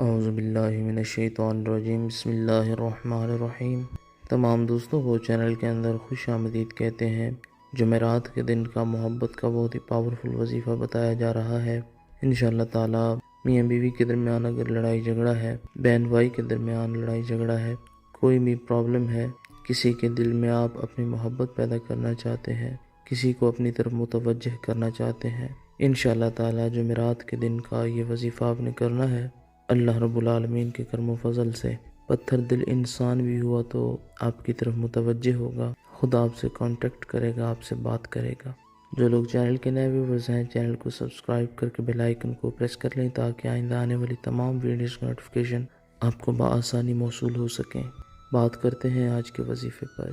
اعوذ باللہ من الشیطان الرجیم، بسم اللہ الرحمن الرحیم۔ تمام دوستوں کو چینل کے اندر خوش آمدید کہتے ہیں۔ جمعرات کے دن کا محبت کا بہت ہی پاورفل وظیفہ بتایا جا رہا ہے۔ انشاءاللہ تعالی میاں بیوی کے درمیان اگر لڑائی جھگڑا ہے، بہن بھائی کے درمیان لڑائی جھگڑا ہے، کوئی بھی پرابلم ہے، کسی کے دل میں آپ اپنی محبت پیدا کرنا چاہتے ہیں، کسی کو اپنی طرف متوجہ کرنا چاہتے ہیں، انشاءاللہ تعالی جمعرات کے دن کا یہ وظیفہ آپ نے کرنا ہے۔ اللہ رب العالمین کے کرم و فضل سے پتھر دل انسان بھی ہوا تو آپ کی طرف متوجہ ہوگا، خود آپ سے کانٹیکٹ کرے گا، آپ سے بات کرے گا۔ جو لوگ چینل کے نئے ویورز ہیں، چینل کو سبسکرائب کر کے بیل آئیکن کو پریس کر لیں تاکہ آئندہ آنے والی تمام ویڈیوز کی نوٹیفیکیشن آپ کو بآسانی موصول ہو سکیں۔ بات کرتے ہیں آج کے وظیفے پر۔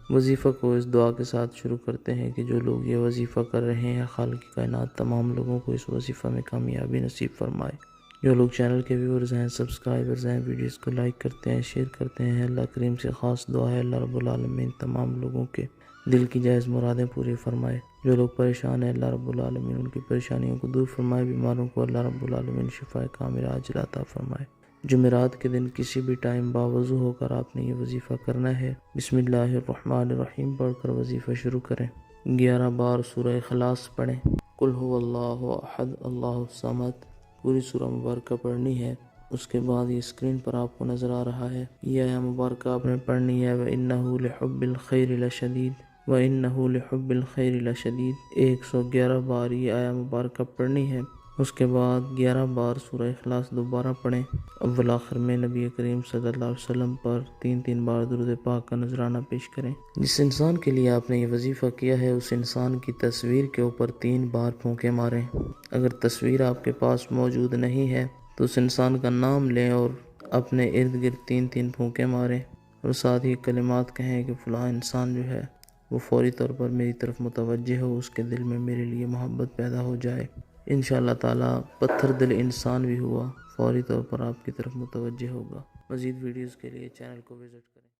وظیفہ کو اس دعا کے ساتھ شروع کرتے ہیں کہ جو لوگ یہ وظیفہ کر رہے ہیں، خالق کائنات تمام لوگوں کو اس وظیفہ میں کامیابی نصیب فرمائے۔ جو لوگ چینل کے ویورز ہیں، سبسکرائبرز ہیں، ویڈیوز کو لائک کرتے ہیں، شیئر کرتے ہیں، اللہ کریم سے خاص دعا ہے اللہ رب العالمین تمام لوگوں کے دل کی جائز مرادیں پوری فرمائے۔ جو لوگ پریشان ہیں، اللہ رب العالمین ان کی پریشانیوں کو دور فرمائے، بیماروں کو اللہ رب العالمین شفائے کاملہ عاجلہ عطا فرمائے۔ جمعرات کے دن کسی بھی ٹائم باوضو ہو کر آپ نے یہ وظیفہ کرنا ہے۔ بسم اللہ الرحمن الرحیم پڑھ کر وظیفہ شروع کریں۔ 11 بار سورہ اخلاص پڑھیں۔ قل هو اللہ احد اللہ الصمد پوری سورہ مبارکہ پڑھنی ہے۔ اس کے بعد یہ اسکرین پر آپ کو نظر آ رہا ہے، یہ آیہ مبارکہ آپ نے پڑھنی ہے۔ وَإِنَّهُ لِحُبِّ الْخَيْرِ لَشَدِيدٌ وَإِنَّهُ لِحُبِّ الْخَيْرِ لَشَدِيدٌ 111 بار یہ آیہ مبارکہ پڑھنی ہے۔ اس کے بعد 11 بار سورہ اخلاص دوبارہ پڑھیں۔ اول آخر میں نبی کریم صلی اللہ علیہ وسلم پر 3 بار درود پاک کا نذرانہ پیش کریں۔ جس انسان کے لیے آپ نے یہ وظیفہ کیا ہے، اس انسان کی تصویر کے اوپر 3 بار پھونکے ماریں۔ اگر تصویر آپ کے پاس موجود نہیں ہے تو اس انسان کا نام لیں اور اپنے ارد گرد 3 پھونکے ماریں، اور ساتھ ہی کلمات کہیں کہ فلاں انسان جو ہے وہ فوری طور پر میری طرف متوجہ ہو، اس کے دل میں میرے لیے محبت پیدا ہو جائے۔ انشاءاللہ تعالی پتھر دل انسان بھی ہوا فوری طور پر آپ کی طرف متوجہ ہوگا۔ مزید ویڈیوز کے لیے چینل کو وزٹ